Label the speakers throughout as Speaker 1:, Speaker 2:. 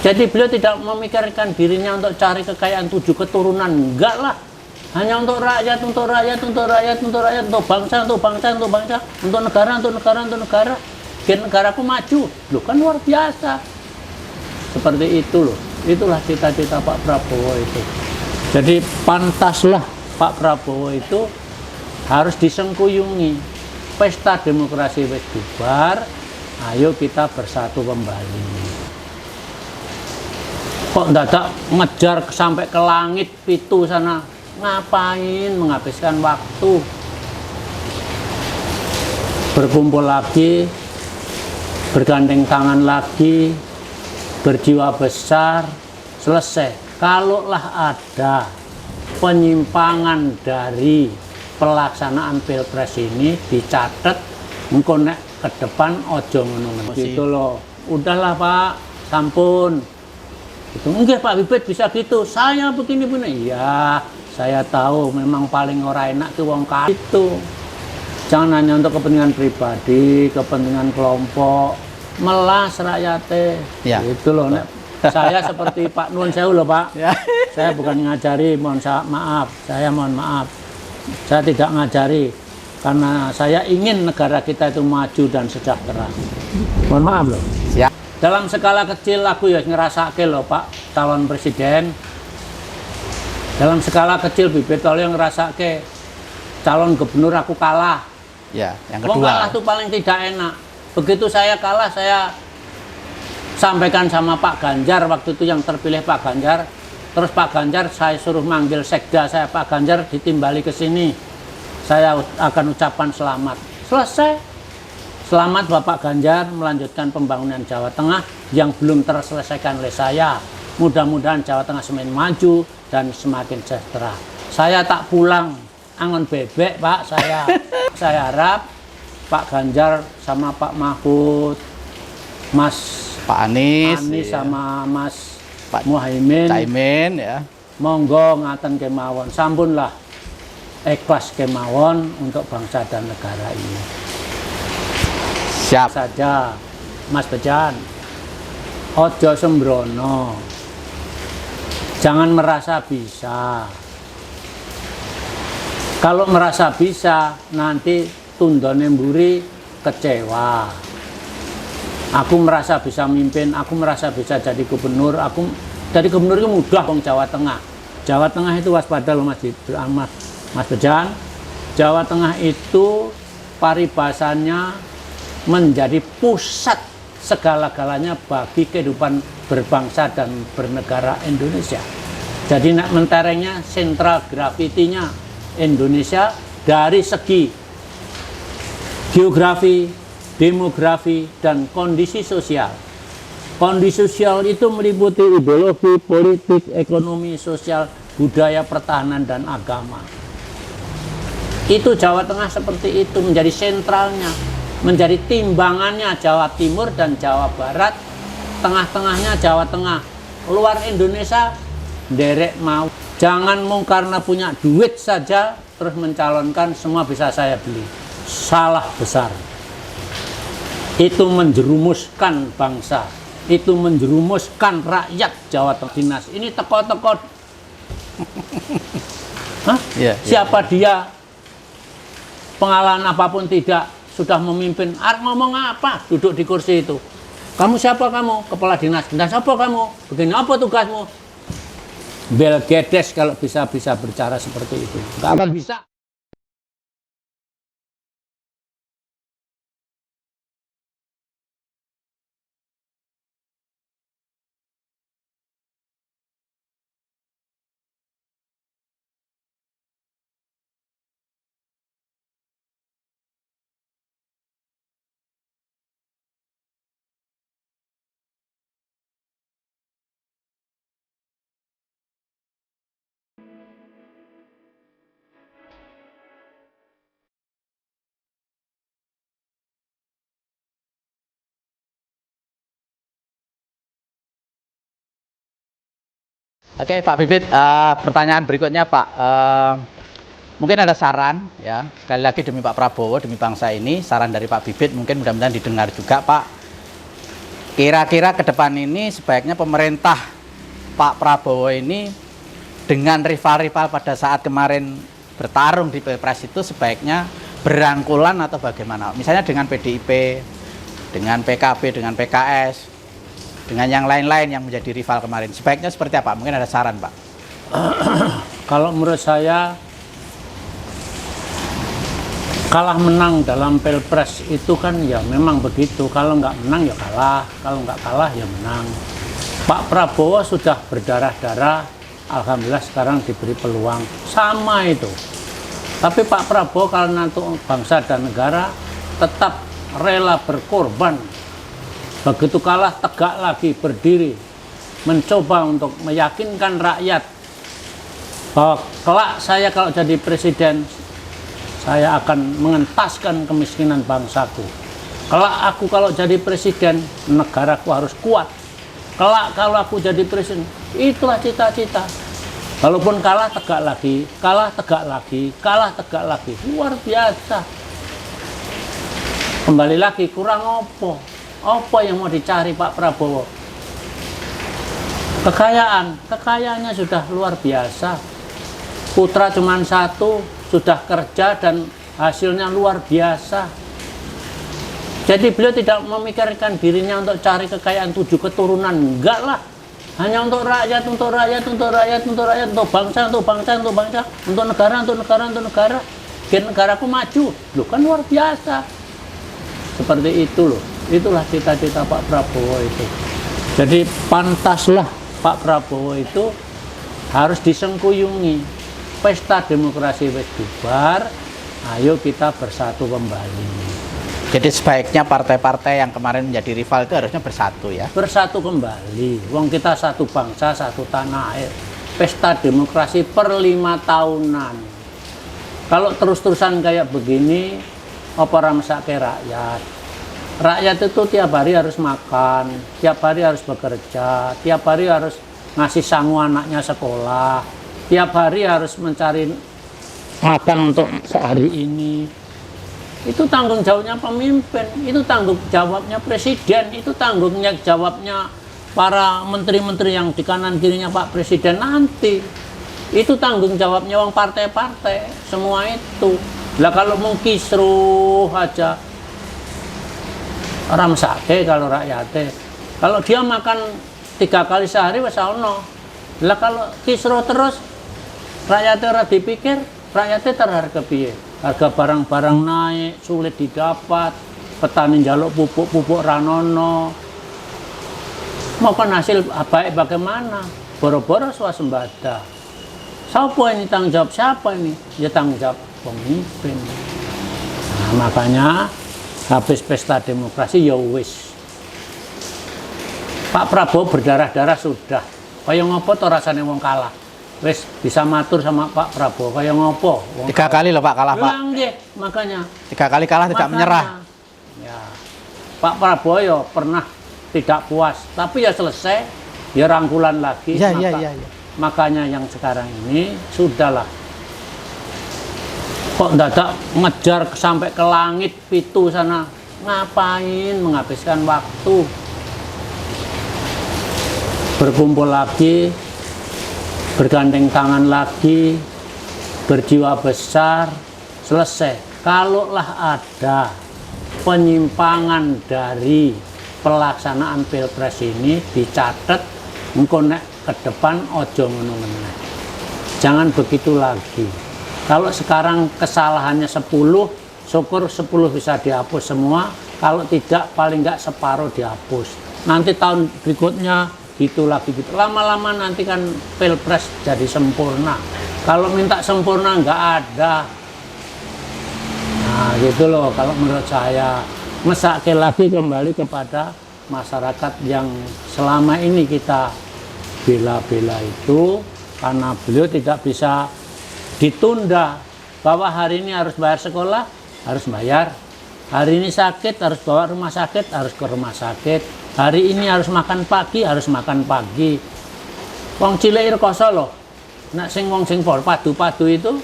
Speaker 1: Jadi beliau tidak memikirkan dirinya untuk cari kekayaan 7 keturunan, enggak lah. Hanya untuk rakyat, untuk rakyat, untuk rakyat, untuk rakyat, untuk bangsa, untuk bangsa, untuk bangsa, untuk negara, untuk negara, untuk negara. Biar negaraku maju. Loh kan luar biasa. Seperti itu loh. Itulah cita-cita Pak Prabowo itu. Jadi pantaslah Pak Prabowo itu harus disengkuyungi. Pesta demokrasi wis bubar, ayo kita bersatu kembali. Kok dadak ngejar sampai ke langit pitu sana, ngapain menghabiskan waktu? Berkumpul lagi, bergandeng tangan lagi, berjiwa besar, selesai. Kalaulah ada penyimpangan dari pelaksanaan Pilpres ini, dicatat, engko nek ke depan ojo ngono gitu loh. Udahlah Pak, sampun. Itu enggak Pak Bibit bisa gitu. Saya begini. Iya, saya tahu memang paling ora enak tuh wong kaya itu. Jangan hanya untuk kepentingan pribadi, kepentingan kelompok, melas rakyatnya.
Speaker 2: Ya.
Speaker 1: Itu loh. Nek, saya seperti Pak Nuwun Sewu loh Pak.
Speaker 2: Ya.
Speaker 1: Saya bukan ngajari, mohon maaf. Saya mohon maaf. Saya tidak ngajari karena saya ingin negara kita itu maju dan sejahtera. Mohon maaf loh.
Speaker 2: Siap.
Speaker 1: Dalam skala kecil aku ya ngerasake loh Pak calon presiden. Dalam skala kecil Bibit kalau yang ngerasake calon gubernur aku kalah.
Speaker 2: Ya, yang
Speaker 1: Wong
Speaker 2: kedua.
Speaker 1: kalah tuh paling tidak enak. Begitu saya kalah, saya sampaikan sama Pak Ganjar waktu itu yang terpilih Pak Ganjar. Terus Pak Ganjar saya suruh manggil sekda saya, Pak Ganjar ditimbali ke sini. Saya akan ucapkan selamat. Selesai. Selamat Bapak Ganjar melanjutkan pembangunan Jawa Tengah yang belum terselesaikan oleh saya. Mudah-mudahan Jawa Tengah semakin maju dan semakin sejahtera. Saya tak pulang angon bebek Pak, saya harap Pak Ganjar sama Pak Mahfud, Mas
Speaker 2: Pak Anies iya.
Speaker 1: sama Mas
Speaker 2: Pak
Speaker 1: Muhaimin
Speaker 2: ya.
Speaker 1: Monggo ngaten kemawon, sampunlah ikhlas kemawon untuk bangsa dan negara ini.
Speaker 2: Siap
Speaker 1: Saja Mas Bejan, ojo sembrono, jangan merasa bisa. Kalau merasa bisa nanti tundone mburi kecewa. Aku merasa bisa mimpin, aku merasa bisa jadi gubernur. Aku jadi gubernur itu mudah wong Jawa Tengah. Jawa Tengah itu waspada loh Mas Bejan. Jawa Tengah itu paribasannya menjadi pusat segala-galanya bagi kehidupan berbangsa dan bernegara Indonesia. Jadi nak menterengnya sentral gravitinya Indonesia dari segi geografi, demografi, dan kondisi sosial. Kondisi sosial itu meliputi ideologi, politik, ekonomi, sosial, budaya, pertahanan, dan agama. Itu Jawa Tengah seperti itu, menjadi sentralnya, menjadi timbangannya Jawa Timur dan Jawa Barat, tengah-tengahnya Jawa Tengah. Luar Indonesia, derek mau. Jangan mau karena punya duit saja, terus mencalonkan semua bisa saya beli. Salah besar. Itu menjerumuskan bangsa, itu menjerumuskan rakyat Jawa Tengah. Dinas ini teko-teko. Siapa dia? Pengalaman apapun tidak, sudah memimpin. Ngomong apa? Duduk di kursi itu. Kamu siapa kamu? Kepala dinas. Dinas apa kamu? Begini apa tugasmu? Bel gedes kalau bisa berbicara seperti itu. Nggak akan bisa.
Speaker 2: Oke Pak Bibit, pertanyaan berikutnya Pak, mungkin ada saran ya, sekali lagi demi Pak Prabowo, demi bangsa ini, saran dari Pak Bibit mungkin mudah-mudahan didengar juga Pak. Kira-kira ke depan ini sebaiknya pemerintah Pak Prabowo ini dengan rival-rival pada saat kemarin bertarung di Pilpres itu sebaiknya berangkulan atau bagaimana? Misalnya dengan PDIP, dengan PKB, dengan PKS, dengan yang lain-lain yang menjadi rival kemarin. Sebaiknya seperti apa? Mungkin ada saran, Pak.
Speaker 1: Kalau menurut saya, kalah menang dalam Pilpres itu kan ya memang begitu. Kalau nggak menang ya kalah, kalau nggak kalah ya menang. Pak Prabowo sudah berdarah-darah, alhamdulillah sekarang diberi peluang, sama itu. Tapi Pak Prabowo karena untuk bangsa dan negara tetap rela berkorban. Begitu kalah tegak lagi berdiri, mencoba untuk meyakinkan rakyat bahwa kelak saya kalau jadi presiden, saya akan mengentaskan kemiskinan bangsaku. Kelak aku kalau jadi presiden, negaraku harus kuat. Kelak kalau aku jadi presiden, itulah cita-cita. Walaupun kalah tegak lagi, kalah tegak lagi, kalah tegak lagi. Luar biasa. Kembali lagi, kurang opo. Apa yang mau dicari Pak Prabowo? Kekayaan, kekayaannya sudah luar biasa. Putra cuma satu, sudah kerja dan hasilnya luar biasa. Jadi beliau tidak memikirkan dirinya untuk cari kekayaan 7 keturunan, enggak lah. Hanya untuk rakyat, untuk rakyat, untuk rakyat, untuk rakyat, untuk bangsa, untuk bangsa, untuk bangsa, untuk negara, untuk negara, untuk negara. Biar negaraku maju. Loh kan luar biasa. Seperti itu loh. Itulah cita-cita Pak Prabowo itu. Jadi pantaslah Pak Prabowo itu harus disengkuyungi. Pesta demokrasi wis bubar, ayo kita bersatu kembali.
Speaker 2: Jadi sebaiknya partai-partai yang kemarin menjadi rival itu harusnya bersatu ya.
Speaker 1: Bersatu kembali. Wong kita satu bangsa, satu tanah air. Pesta demokrasi per 5 tahunan. Kalau terus-terusan kayak begini, apa ramsake rakyat? Rakyat itu tiap hari harus makan, tiap hari harus bekerja, tiap hari harus ngasih sangu anaknya sekolah, tiap hari harus mencari makan untuk sehari ini. Itu tanggung jawabnya pemimpin, itu tanggung jawabnya presiden, itu tanggung jawabnya para menteri-menteri yang di kanan kirinya Pak Presiden nanti. Itu tanggung jawabnya wong partai-partai, semua itu. Lah kalau mau kisruh aja, ramsake kalau rakyatnya. Kalau dia makan 3 kali sehari wis ono. Lah kalau kisruh terus, rakyatnya ora dipikir, rakyatnya terharga piye? Harga barang-barang naik, sulit didapat, petani njaluk pupuk ranono. Maupun hasil baik bagaimana? Boro-boro swasembada. Siapa ini tanggung jawab siapa ini? Ya tanggung jawab pemimpin. Nah, makanya habis pesta demokrasi ya wis. Pak Prabowo berdarah-darah sudah. Kaya ngopo to rasane wong kalah? Wis bisa matur sama Pak Prabowo kaya ngopo?
Speaker 2: 3 kali loh Pak kalah Pak.
Speaker 1: Nggih, makanya
Speaker 2: 3 kali kalah tidak menyerah.
Speaker 1: Ya. Pak Prabowo ya pernah tidak puas, tapi ya selesai, ya rangkulan lagi.
Speaker 2: Iya.
Speaker 1: Makanya yang sekarang ini sudahlah. Kok dadak ngejar sampai ke langit pitu sana? Ngapain menghabiskan waktu? Berkumpul lagi, bergandeng tangan lagi, berjiwa besar, selesai. Kalaulah ada penyimpangan dari pelaksanaan Pilpres ini, dicatat, engko nek ke depan ojo ngono meneh. Jangan begitu lagi. Kalau sekarang kesalahannya 10, syukur 10 bisa dihapus semua. Kalau tidak, paling nggak separuh dihapus. Nanti tahun berikutnya gitu lagi gitu. Lama-lama nanti kan Pilpres jadi sempurna. Kalau minta sempurna nggak ada. Nah gitu loh kalau menurut saya. Mesake lagi kembali kepada masyarakat yang selama ini kita bela-bela itu karena beliau tidak bisa ditunda. Bahwa hari ini harus bayar sekolah, harus bayar. Hari ini sakit, harus bawa rumah sakit, harus ke rumah sakit. Hari ini harus makan pagi, harus makan pagi. Wong cilik rekoso loh. Nek sing wong sing padu-padu itu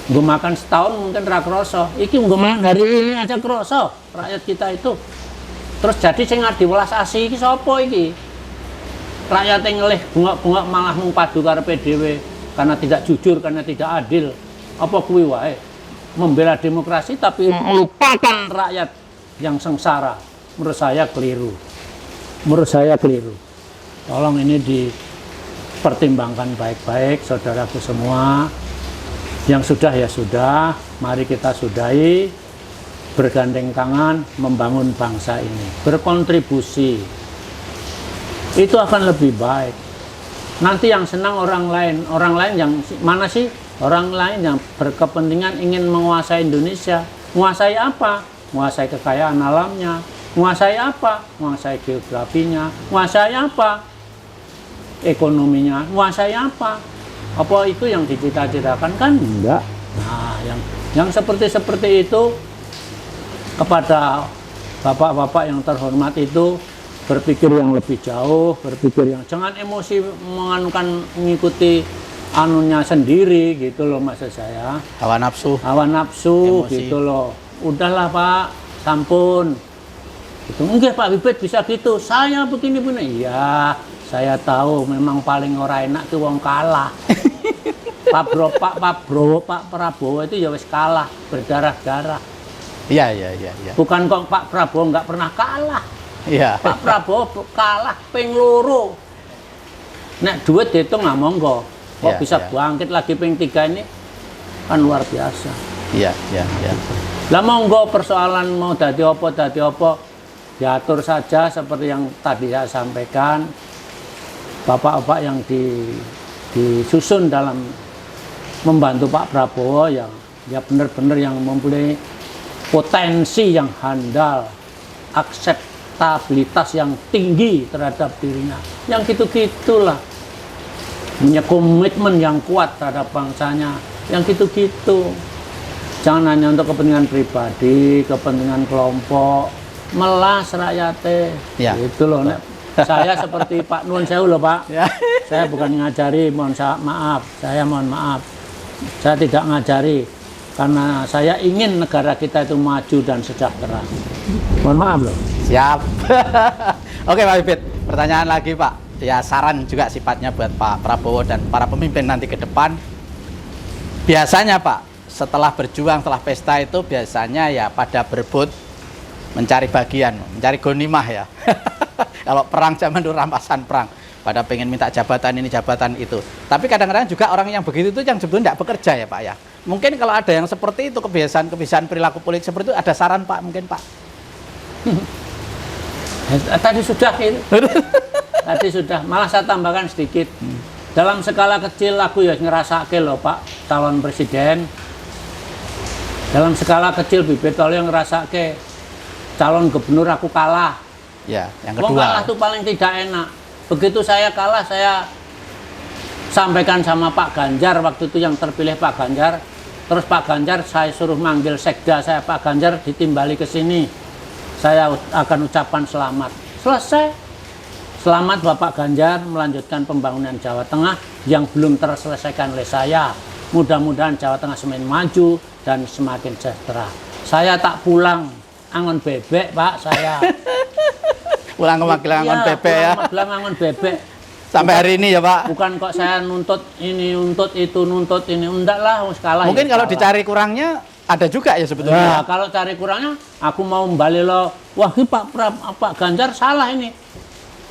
Speaker 1: nggo makan setahun mungkin ra kroso. Iki nggo makan hari ini aja kroso. Rakyat kita itu Terus jadi sing diwelas asih iki sapa iki? Rakyat yang ngelih bungak-bungak malah mung padu karepe dhewe karena tidak jujur, karena tidak adil. Apa kuwi wae? Membela demokrasi tapi melupakan rakyat yang sengsara. Menurut saya keliru. Menurut saya keliru. Tolong ini dipertimbangkan baik-baik, saudaraku semua. Yang sudah ya sudah, mari kita sudahi, bergandeng tangan, membangun bangsa ini, berkontribusi. Itu akan lebih baik. Nanti yang senang orang lain yang mana sih? Orang lain yang berkepentingan ingin menguasai Indonesia. Menguasai apa? Menguasai kekayaan alamnya. Menguasai apa? Menguasai geografinya. Menguasai apa? Ekonominya. Menguasai apa? Apa itu yang dicita-citakan? Kan enggak. Nah, yang seperti itu kepada bapak-bapak yang terhormat itu berpikir yang lebih jauh, berpikir yang jangan emosi mengikuti anunya sendiri gitu loh, maksud saya.
Speaker 2: Hawa nafsu.
Speaker 1: Hawa nafsu
Speaker 2: Emosi.
Speaker 1: gitu loh. Udahlah Pak, sampun. Itu enggak Pak Bibit bisa gitu. Saya begini-begini. Iya, saya tahu memang paling ora enak tuh wong kalah. Pak Prabowo itu ya wis kalah, berdarah-darah.
Speaker 2: Iya.
Speaker 1: Bukan kok Pak Prabowo nggak pernah kalah.
Speaker 2: Iya.
Speaker 1: Pak Prabowo kalah ping loro. Nek duit dihitung nggak monggo. Kok
Speaker 2: Ya,
Speaker 1: bisa
Speaker 2: ya.
Speaker 1: bangkit lagi ping 3 ini kan luar biasa.
Speaker 2: Iya.
Speaker 1: Lah monggo persoalan mau dadi apa diatur saja seperti yang tadi saya sampaikan. Bapak-bapak yang disusun dalam membantu Pak Prabowo yang ya benar-benar yang mempunyai potensi yang handal, akseptabilitas yang tinggi terhadap dirinya. Yang gitu-gitulah. Punya komitmen yang kuat terhadap bangsanya. Yang gitu-gitu. Jangan hanya untuk kepentingan pribadi, kepentingan kelompok, melas rakyatnya.
Speaker 2: Ya.
Speaker 1: Gitu loh. Nek, saya seperti Pak Nuwun Sewu loh Pak.
Speaker 2: Ya.
Speaker 1: Saya bukan ngajari, maaf. Saya mohon maaf. Saya tidak ngajari karena saya ingin negara kita itu maju dan sejahtera. Mohon maaf loh.
Speaker 2: Siap. Oke Pak Bibit, pertanyaan lagi Pak. Ya saran juga sifatnya buat Pak Prabowo dan para pemimpin nanti ke depan. Biasanya Pak, setelah berjuang, setelah pesta itu biasanya ya pada berebut mencari bagian, mencari gonimah ya. Kalau perang zaman dulu rampasan perang. Pada pengen minta jabatan ini, jabatan itu. Tapi kadang-kadang juga orang yang begitu itu yang sebetulnya tidak bekerja ya Pak ya. Mungkin kalau ada yang seperti itu, kebiasaan perilaku politik seperti itu, ada saran Pak mungkin Pak?
Speaker 1: Tadi sudah itu. Tadi sudah, malah saya tambahkan sedikit. Dalam skala kecil aku ya ngerasake loh Pak calon presiden. Dalam skala kecil Bibit yang ngerasake calon gubernur aku kalah.
Speaker 2: Ya, yang
Speaker 1: Wong
Speaker 2: kedua.
Speaker 1: kalah tuh paling tidak enak. Begitu saya kalah, saya sampaikan sama Pak Ganjar waktu itu yang terpilih Pak Ganjar. Terus Pak Ganjar saya suruh manggil sekda saya, Pak Ganjar ditimbali ke sini. Saya akan ucapan selamat. Selesai. Selamat Bapak Ganjar melanjutkan pembangunan Jawa Tengah yang belum terselesaikan oleh saya. Mudah-mudahan Jawa Tengah semakin maju dan semakin sejahtera. Saya tak pulang angon bebek Pak, saya.
Speaker 2: Pulang ke Magelang
Speaker 1: Iya,
Speaker 2: bebek ya.
Speaker 1: Magelang angon bebek.
Speaker 2: Sampai hari ini ya Pak.
Speaker 1: Bukan kok saya nuntut ini, nuntut itu, nuntut ini. Enggak lah, harus kalah.
Speaker 2: Mungkin
Speaker 1: ya
Speaker 2: kalau
Speaker 1: kalah.
Speaker 2: dicari kurangnya ada juga ya
Speaker 1: Nah,
Speaker 2: sebetulnya.
Speaker 1: kalau cari kurangnya, aku mau kembali lo. Wah, ini Pak Ganjar salah ini.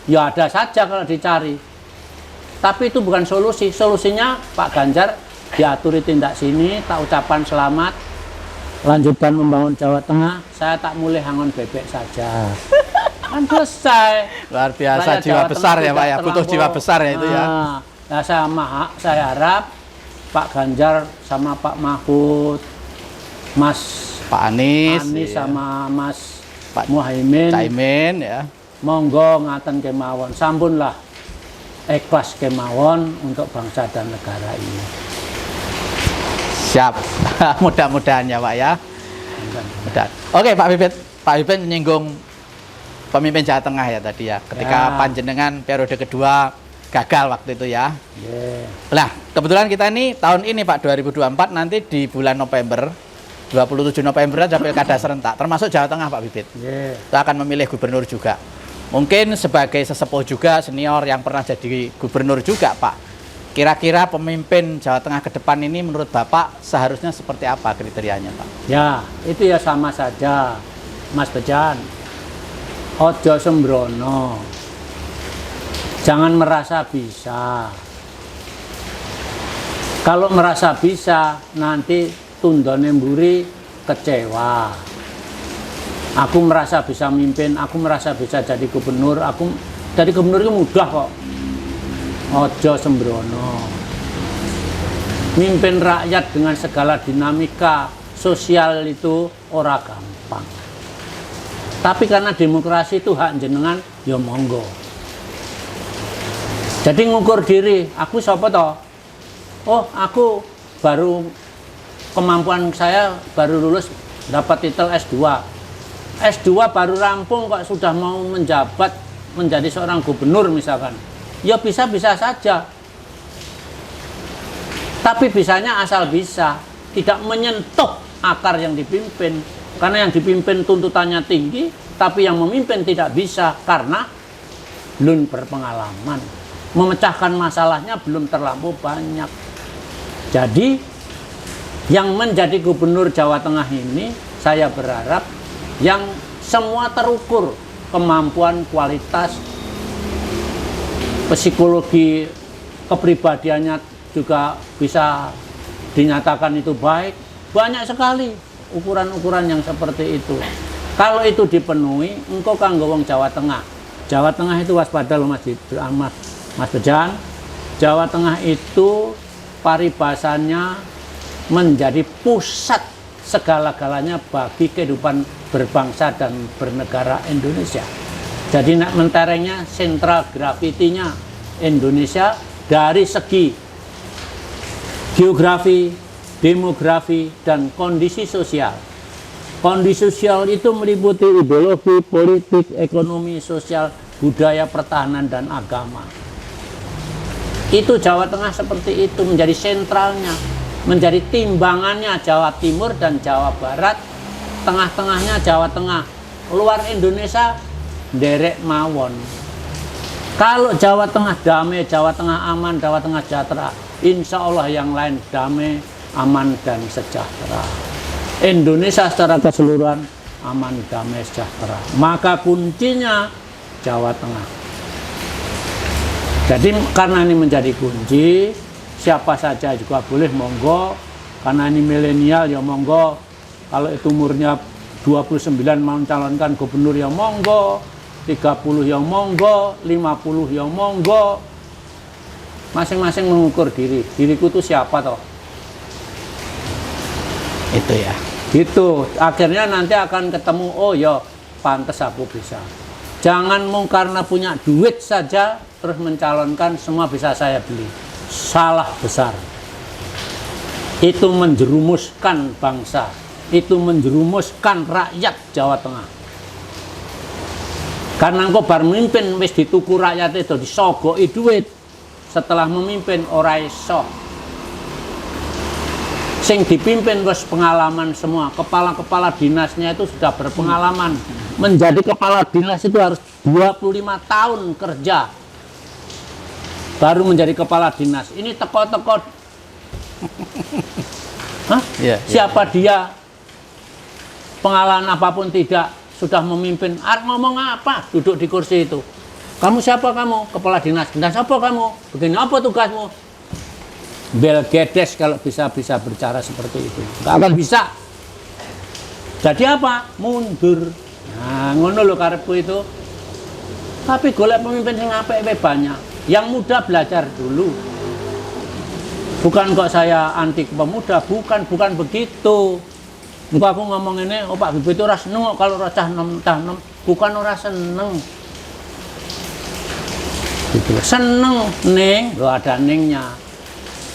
Speaker 1: Ya ada saja kalau dicari. Tapi itu bukan solusi. Solusinya Pak Ganjar diaturi tindak sini, tak ucapan selamat. Lanjutkan membangun Jawa Tengah. Saya tak mulai hangon bebek saja. Kan selesai.
Speaker 2: Luar biasa,
Speaker 1: Rakyat
Speaker 2: jiwa
Speaker 1: Jawa
Speaker 2: besar
Speaker 1: Tengah
Speaker 2: ya Pak ya.
Speaker 1: tidak
Speaker 2: Butuh
Speaker 1: terlampau.
Speaker 2: jiwa besar ya itu ya.
Speaker 1: Nah, saya harap Pak Ganjar sama Pak Mahfud, Mas
Speaker 2: Pak Anies,
Speaker 1: Anies
Speaker 2: iya.
Speaker 1: sama Mas
Speaker 2: Pak
Speaker 1: Muhaimin,
Speaker 2: Caimin ya.
Speaker 1: monggo ngaten kemawon, sampunlah ikhlas kemawon untuk bangsa dan negara ini.
Speaker 2: Siap. Mudah-mudahan ya Pak ya. Mudah. Oke Pak Bibit menyinggung pemimpin Jawa Tengah ya tadi ya. Ketika
Speaker 1: Ya.
Speaker 2: panjenengan periode kedua gagal waktu itu ya.
Speaker 1: Yeah.
Speaker 2: Nah, kebetulan kita ini tahun ini Pak 2024 nanti di bulan November 27 November ada pilkada serentak, termasuk Jawa Tengah Pak Bibit. Kita akan memilih gubernur juga. Mungkin sebagai sesepuh juga, senior yang pernah jadi gubernur juga Pak. Kira-kira pemimpin Jawa Tengah ke depan ini menurut Bapak seharusnya seperti apa kriterianya Pak?
Speaker 1: Ya, itu ya sama saja, Mas Bejan. Ojo sembrono. Jangan merasa bisa. Kalau merasa bisa, nanti tundone mburi kecewa. Aku merasa bisa mimpin, aku merasa bisa jadi gubernur, aku jadi gubernur itu mudah kok. Ojo sembrono. Mimpin rakyat dengan segala dinamika sosial itu ora gampang. Tapi karena demokrasi itu hak jenengan, ya monggo. Jadi ngukur diri, aku siapa toh? Oh, aku baru kemampuan saya baru lulus dapat titel S2. S2 baru rampung kok sudah mau menjabat menjadi seorang gubernur misalkan. Ya bisa-bisa saja. Tapi bisanya asal bisa, tidak menyentuh akar yang dipimpin. Karena yang dipimpin tuntutannya tinggi, tapi yang memimpin tidak bisa karena belum berpengalaman. Memecahkan masalahnya belum terlampau banyak. Jadi yang menjadi gubernur Jawa Tengah ini, saya berharap yang semua terukur kemampuan, kualitas, psikologi, kepribadiannya juga bisa dinyatakan itu baik. Banyak sekali ukuran-ukuran yang seperti itu. Kalau itu dipenuhi, engkau kanggo wong Jawa Tengah. Jawa Tengah itu waspada loh Mas Bejan. Jawa Tengah itu paribasannya menjadi pusat segala-galanya bagi kehidupan berbangsa dan bernegara Indonesia. Jadi nak menterengnya sentral gravitinya Indonesia dari segi geografi, demografi, dan kondisi sosial. Kondisi sosial itu meliputi ideologi, politik, ekonomi, sosial, budaya, pertahanan, dan agama. Itu Jawa Tengah seperti itu, menjadi sentralnya, menjadi timbangannya Jawa Timur dan Jawa Barat, tengah-tengahnya Jawa Tengah, luar Indonesia derek mawon. Kalau Jawa Tengah damai, Jawa Tengah aman, Jawa Tengah sejahtera, insya Allah yang lain damai, aman, dan sejahtera. Indonesia secara keseluruhan aman, damai, sejahtera. Maka kuncinya Jawa Tengah. Jadi karena ini menjadi kunci, siapa saja juga boleh monggo. Karena ini milenial ya monggo. Kalau itu umurnya 29 mau mencalonkan gubernur ya monggo. 30 ya monggo, 50 ya monggo. Masing-masing mengukur diri. Diriku itu siapa toh?
Speaker 2: Itu ya.
Speaker 1: Gitu. Akhirnya nanti akan ketemu, oh ya pantas aku bisa. Jangan mau karena punya duit saja terus mencalonkan semua bisa saya beli. Salah besar. Itu menjerumuskan bangsa. Itu menjerumuskan rakyat Jawa Tengah. Karena engkau bar memimpin wis dituku rakyat itu disogoi duit. Setelah memimpin ora iso. Sing dipimpin wis pengalaman semua. Kepala-kepala dinasnya itu sudah berpengalaman. Menjadi kepala dinas itu harus 25 tahun kerja baru menjadi kepala dinas. Ini teko-teko. Hah? Siapa dia? Pengalaman apapun tidak, sudah memimpin. Ngomong apa? Duduk di kursi itu. Kamu siapa kamu? Kepala dinas. Dan siapa kamu? Begini apa tugasmu? Bel gedes kalau bisa berbicara seperti itu. Nggak akan bisa. Jadi apa? Mundur. Nah, ngono lho karepku itu. Tapi golek pemimpin yang apik banyak. Yang muda belajar dulu. Bukan kok saya anti pemuda, bukan begitu. Muka aku ngomong ini, oh Pak Bibit itu ora seneng kalau ora cah nom, bukan ora seneng. Gitu. Seneng ning, lho ada ningnya.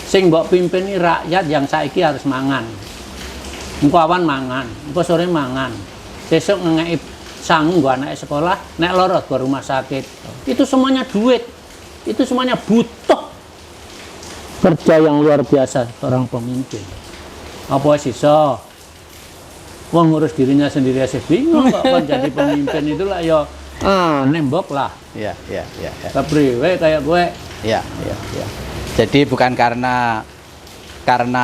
Speaker 1: Sing mbok pimpin ini rakyat yang saiki harus mangan. Engko awan mangan, engko sore mangan. Besok ngekei sangu nggo anake sekolah, nek lara go rumah sakit. Itu semuanya duit. Itu semuanya butuh kerja yang luar biasa seorang pemimpin. Apa sisa? Wong ngurus dirinya sendiri aja bingung kok kon jadi pemimpin itulah ya nembok lah.
Speaker 2: Iya, iya, iya. Ya.
Speaker 1: Kepriwe kayak gue.
Speaker 2: Iya, iya, iya. Jadi bukan karena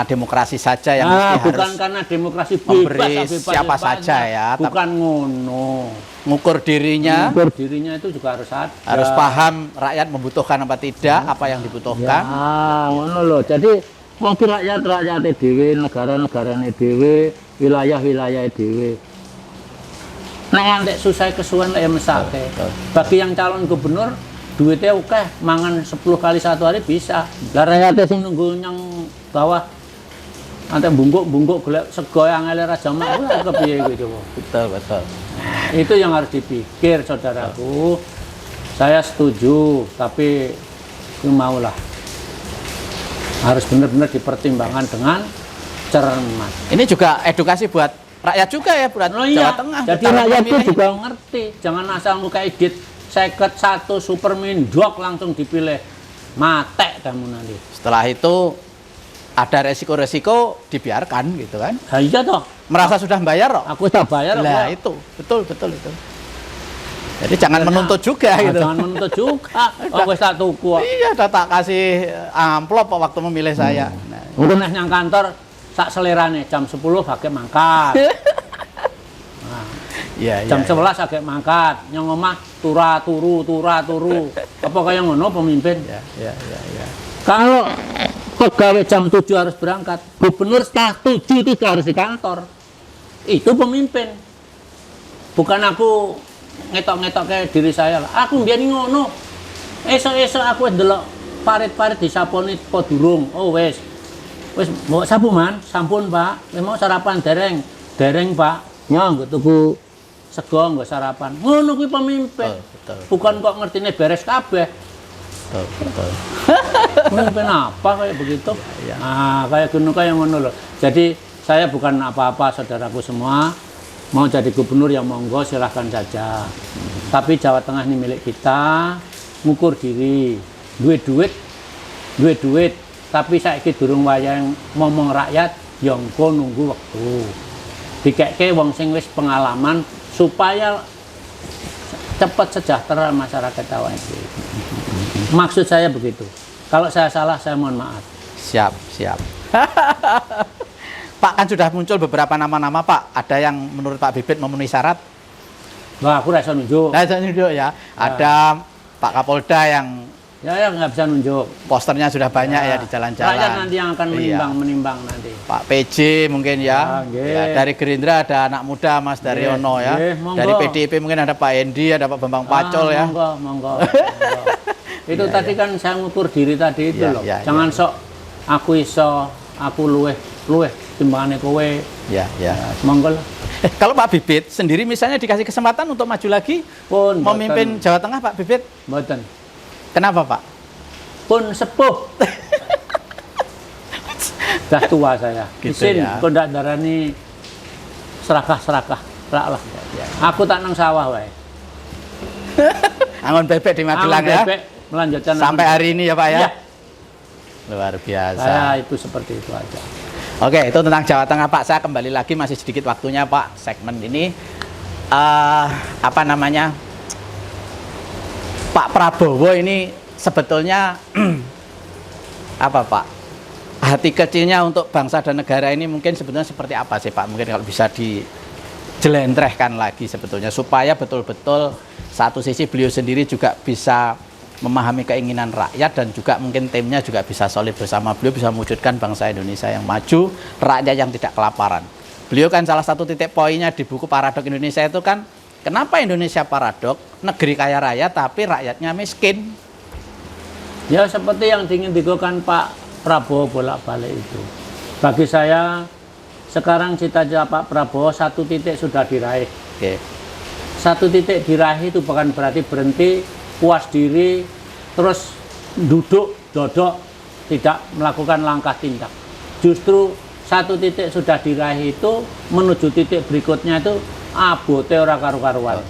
Speaker 2: demokrasi saja yang mesti
Speaker 1: bukan
Speaker 2: harus
Speaker 1: karena demokrasi
Speaker 2: memberi
Speaker 1: bebas
Speaker 2: siapa saja ya,
Speaker 1: bukan ngono.
Speaker 2: ngukur dirinya,
Speaker 1: Itu juga harus ada.
Speaker 2: harus paham rakyat membutuhkan apa tidak, apa yang dibutuhkan.
Speaker 1: Ya, ngono loh. Jadi mungkin rakyat dhewe, negara-negarane dhewe, wilayah-wilayah dhewe. Nek ngantek susah kesuwen ya mesake. Bagi yang calon gubernur duitnya oke, mangan 10 kali satu hari bisa. Lah rakyatnya sing nunggu yang bawah nanti bungkuk golek sego yang angel ra jamak kuwi kepiye gitu.
Speaker 2: Betul, betul.
Speaker 1: Itu yang harus dipikir saudaraku. Saya setuju, tapi maulah harus benar-benar dipertimbangkan dengan cermat.
Speaker 2: Ini juga edukasi buat rakyat juga ya, buat Jawa Tengah.
Speaker 1: Jadi rakyat itu juga ngerti, jangan asal muka edit 51 Superman dok langsung dipilih, matek kamu nanti.
Speaker 2: Setelah itu ada resiko-resiko dibiarkan gitu kan.
Speaker 1: Nah, iya toh.
Speaker 2: Merasa sudah bayar kok.
Speaker 1: Aku sudah bayar.
Speaker 2: Nah itu, betul itu. Jadi jangan menuntut juga gitu.
Speaker 1: Jangan menuntut juga. Aku wis tak tuku kok.
Speaker 2: Iya, udah tak kasih amplop waktu memilih saya. Nah,
Speaker 1: mungkin nang kantor sak selerane jam 10 pakai mangkat. Nah,
Speaker 2: iya,
Speaker 1: jam 11 agak mangkat. Yang omah turu. Apa kaya ngono pemimpin?
Speaker 2: Iya.
Speaker 1: Kalau pegawai jam 7 harus berangkat, gubernur setengah 7 itu sudah harus di kantor. Itu pemimpin. Bukan aku ngetok-ngetok kayak diri saya lah. Aku mbiyen ngono. Esok-esok aku ndelok parit-parit disaponi apa durung. Oh wis mbok sapu man, sampun Pak. Wis mau sarapan dereng Pak. Nyo nggo tuku sego nggo sarapan. Ngono kuwi pemimpin.
Speaker 2: Betul.
Speaker 1: Bukan kok ngertine beres kabeh.
Speaker 2: Betul.
Speaker 1: Pemimpin apa kayak begitu?
Speaker 2: Ya.
Speaker 1: Nah, kayak ngono loh. Jadi saya bukan apa-apa saudaraku semua. Mau jadi gubernur yang monggo silahkan saja. Tapi Jawa Tengah ini milik kita, ngukur diri, duit, tapi saiki durung wayang ngomong rakyat, yang engko nunggu waktu. Dikekke wong sing wis pengalaman supaya cepat sejahtera masyarakat Jawa ini. Maksud saya begitu. Kalau saya salah, saya mohon maaf.
Speaker 2: Siap. Pak, kan sudah muncul beberapa nama-nama Pak. Ada yang menurut Pak Bibit memenuhi syarat?
Speaker 1: Wah, aku rasa nunjuk.
Speaker 2: Nah, saya nunjuk ya. Ada Pak Kapolda yang
Speaker 1: Ya nggak bisa nunjuk.
Speaker 2: posternya sudah banyak ya di jalan-jalan.
Speaker 1: Rakyat nanti yang akan menimbang nanti.
Speaker 2: Pak PJ mungkin ya. Dari Gerindra ada anak muda Mas Daryono ya. Dari PDIP mungkin ada Pak Hendi, ada Pak Bambang Pacul ya.
Speaker 1: Monggo. Itu tadi kan saya ngukur diri tadi itu loh. Jangan sok aku iso, aku luweh timbangane kowe.
Speaker 2: Ya.
Speaker 1: Monggo lah.
Speaker 2: Kalau Pak Bibit sendiri misalnya dikasih kesempatan untuk maju lagi
Speaker 1: Pun
Speaker 2: memimpin Jawa Tengah, Pak Bibit?
Speaker 1: Mboten.
Speaker 2: Kenapa, Pak?
Speaker 1: Pun sepuh. Dah tua saya.
Speaker 2: Gitu
Speaker 1: Isin
Speaker 2: ya.
Speaker 1: kok ndak darani serakah. Lah. Aku tak nang sawah wae.
Speaker 2: Angon bebek di Magelang ya.
Speaker 1: Bebek melanjutkan
Speaker 2: Sampai hari ini ya, Pak ya.
Speaker 1: Iya.
Speaker 2: Luar biasa.
Speaker 1: Saya itu seperti itu aja.
Speaker 2: Oke, itu tentang Jawa Tengah, Pak. Saya kembali lagi, masih sedikit waktunya, Pak. Segmen ini apa namanya? Pak Prabowo ini sebetulnya apa, Pak? Hati kecilnya untuk bangsa dan negara ini mungkin sebetulnya seperti apa sih, Pak? Mungkin kalau bisa dijelentrehkan lagi sebetulnya supaya betul-betul satu sisi beliau sendiri juga bisa memahami keinginan rakyat dan juga mungkin timnya juga bisa solid bersama beliau, bisa mewujudkan bangsa Indonesia yang maju, rakyat yang tidak kelaparan. Beliau kan salah satu titik poinnya di buku Paradok Indonesia itu kan, kenapa Indonesia paradok, negeri kaya raya tapi rakyatnya miskin.
Speaker 1: Ya seperti yang ingin dilakukan Pak Prabowo bolak-balik itu. Bagi saya sekarang cita-cita Pak Prabowo satu titik sudah diraih.
Speaker 2: Oke.
Speaker 1: Satu titik diraih itu bukan berarti berhenti, puas diri, terus dodok, tidak melakukan langkah tindak. Justru satu titik sudah diraih itu, menuju titik berikutnya itu abote ora karu-karuan.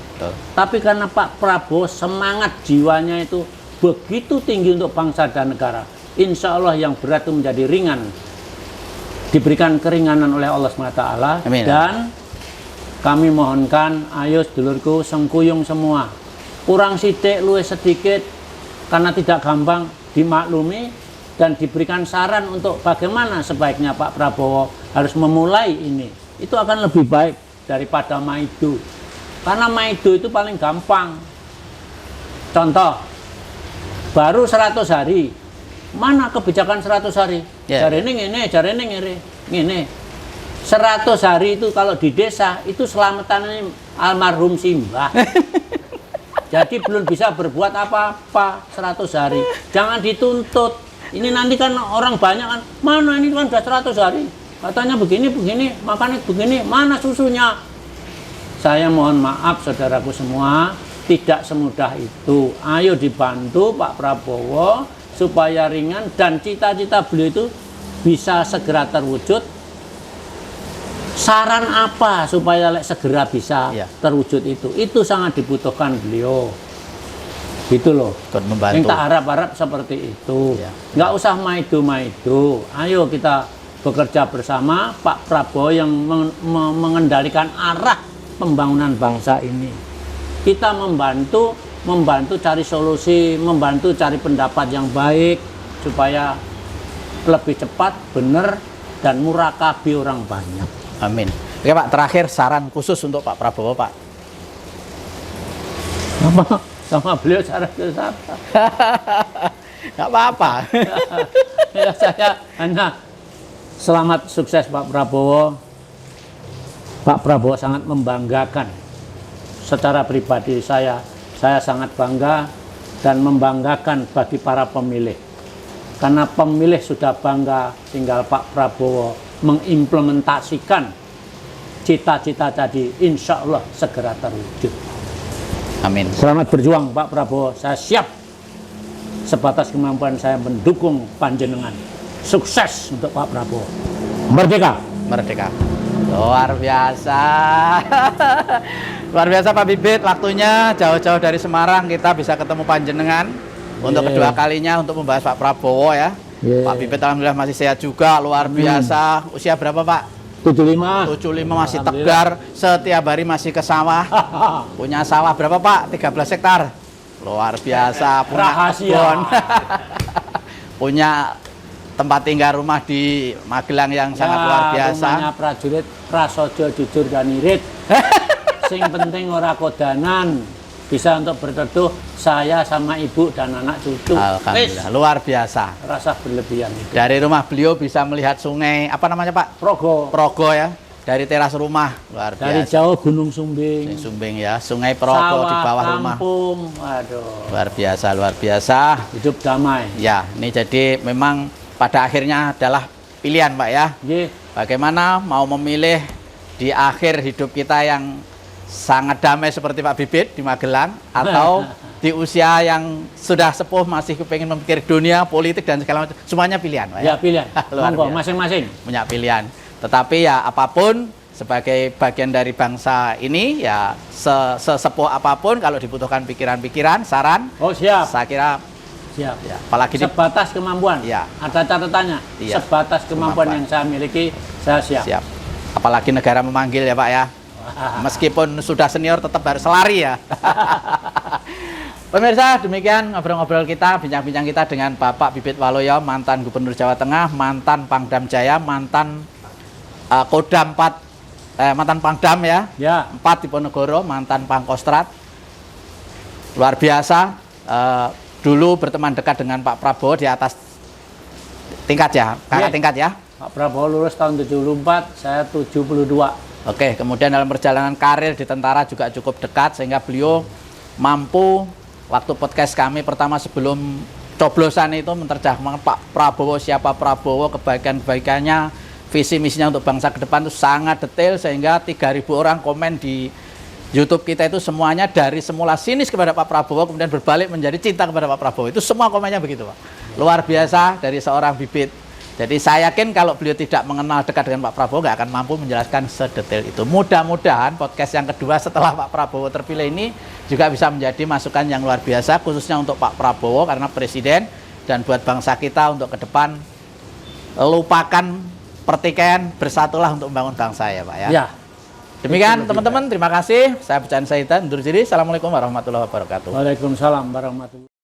Speaker 1: Tapi karena Pak Prabowo semangat jiwanya itu begitu tinggi untuk bangsa dan negara, insya Allah yang berat itu menjadi ringan, diberikan keringanan oleh Allah SWT.
Speaker 2: Amin.
Speaker 1: Dan kami mohonkan, ayo sedulurku sengkuyung semua. Kurang sidik, luwih sedikit, karena tidak gampang dimaklumi dan diberikan saran untuk bagaimana sebaiknya Pak Prabowo harus memulai ini. Itu akan lebih baik daripada Maido. Karena Maido itu paling gampang. Contoh, baru 100 hari. Mana kebijakan 100 hari?
Speaker 2: Yeah.
Speaker 1: Jari ini ngene. 100 hari itu kalau di desa itu selamatannya almarhum Simbah. Jadi belum bisa berbuat apa-apa 100 hari. Jangan dituntut. Ini nanti kan orang banyak kan, mana ini kan sudah 100 hari. Katanya begini, makanya begini, mana susunya? Saya mohon maaf saudaraku semua, tidak semudah itu. Ayo dibantu Pak Prabowo supaya ringan dan cita-cita beliau itu bisa segera terwujud. Saran apa supaya segera bisa terwujud itu sangat dibutuhkan beliau. Gitu loh. Yang tak harap-harap seperti itu. Nggak usah Maido. Ayo kita bekerja bersama Pak Prabowo yang mengendalikan arah pembangunan bangsa ini. Kita membantu cari solusi, membantu cari pendapat yang baik supaya lebih cepat, benar, dan murakabi orang banyak.
Speaker 2: Amin. Oke Pak, terakhir saran khusus untuk Pak Prabowo Pak.
Speaker 1: Sama beliau saran khusus apa?
Speaker 2: Nggak apa-apa.
Speaker 1: Ya, saya hanya selamat sukses Pak Prabowo. Pak Prabowo sangat membanggakan. Secara pribadi saya sangat bangga dan membanggakan bagi para pemilih. Karena pemilih sudah bangga, tinggal Pak Prabowo mengimplementasikan cita-cita tadi, insya Allah segera terwujud.
Speaker 2: Amin.
Speaker 1: Selamat berjuang Pak Prabowo, saya siap sebatas kemampuan saya mendukung panjenengan. Sukses untuk Pak Prabowo. Merdeka.
Speaker 2: Merdeka. Luar biasa. Luar biasa Pak Bibit, waktunya jauh-jauh dari Semarang kita bisa ketemu panjenengan untuk kedua kalinya untuk membahas Pak Prabowo ya. Pak Bibit alhamdulillah masih sehat juga, luar biasa. Usia berapa Pak?
Speaker 1: 75.
Speaker 2: 75 masih tegar, setiap hari masih ke sawah. Punya sawah berapa Pak? 13 hektar. Luar biasa, punya kebun. Punya tempat tinggal rumah di Magelang yang sangat luar biasa.
Speaker 1: Rumahnya prajurit prasojo jujur dan irit. Sing penting ora kodanan. Bisa untuk berteduh saya sama ibu dan anak cucu.
Speaker 2: Alhamdulillah, luar biasa.
Speaker 1: Rasa berlebihan itu.
Speaker 2: Dari rumah beliau bisa melihat sungai, apa namanya Pak?
Speaker 1: Progo.
Speaker 2: Progo ya. Dari teras rumah, luar biasa.
Speaker 1: Dari jauh Gunung Sumbing.
Speaker 2: Sumbing ya, Sungai Progo
Speaker 1: sawah,
Speaker 2: di bawah rumah.
Speaker 1: Kampung, waduh.
Speaker 2: Luar biasa, luar biasa.
Speaker 1: Hidup damai.
Speaker 2: Ya, ini jadi memang pada akhirnya adalah pilihan Pak ya. Bagaimana mau memilih di akhir hidup kita yang sangat damai seperti Pak Bibit di Magelang, atau di usia yang sudah sepuh masih kepengen memikir dunia, politik dan segala macam, semuanya pilihan Pak ya.
Speaker 1: Ya pilihan. Monggo masing-masing
Speaker 2: punya pilihan. Tetapi ya apapun sebagai bagian dari bangsa ini ya sesepuh apapun kalau dibutuhkan pikiran-pikiran, saran,
Speaker 1: siap.
Speaker 2: Saya kira
Speaker 1: siap.
Speaker 2: Ya, apalagi
Speaker 1: sebatas kemampuan.
Speaker 2: Ya.
Speaker 1: Ada catatannya.
Speaker 2: Ya.
Speaker 1: Sebatas kemampuan yang saya miliki, saya siap.
Speaker 2: Siap. Apalagi negara memanggil ya Pak ya. Meskipun sudah senior tetap harus lari ya. Pemirsa, demikian ngobrol-ngobrol kita, bincang-bincang kita dengan Bapak Bibit Waluyo, mantan Gubernur Jawa Tengah, mantan Pangdam Jaya, mantan Kodam 4, mantan Pangdam ya, 4 di Ponorogo, mantan Pangkostrat. Luar biasa. Dulu berteman dekat dengan Pak Prabowo di atas tingkat ya, kakak tingkat ya.
Speaker 1: Pak Prabowo lulus tahun 74, saya 72.
Speaker 2: Oke, kemudian dalam perjalanan karir di tentara juga cukup dekat sehingga beliau mampu waktu podcast kami pertama sebelum coblosan itu menerjemahkan Pak Prabowo, siapa Prabowo, kebaikan-kebaikannya, visi misinya untuk bangsa ke depan itu sangat detail sehingga 3.000 orang komen di YouTube kita itu semuanya dari semula sinis kepada Pak Prabowo kemudian berbalik menjadi cinta kepada Pak Prabowo. Itu semua komennya begitu Pak. Luar biasa dari seorang Bibit. Jadi saya yakin kalau beliau tidak mengenal dekat dengan Pak Prabowo nggak akan mampu menjelaskan sedetail itu. Mudah-mudahan podcast yang kedua setelah Pak Prabowo terpilih ini juga bisa menjadi masukan yang luar biasa khususnya untuk Pak Prabowo karena presiden dan buat bangsa kita untuk ke depan lupakan pertikaian, bersatulah untuk membangun bangsa ya Pak ya.
Speaker 1: Ya.
Speaker 2: Demikian teman-teman, terima kasih. Saya Becan Saitan undur diri. Assalamualaikum warahmatullahi wabarakatuh.
Speaker 1: Waalaikumsalam warahmatullahi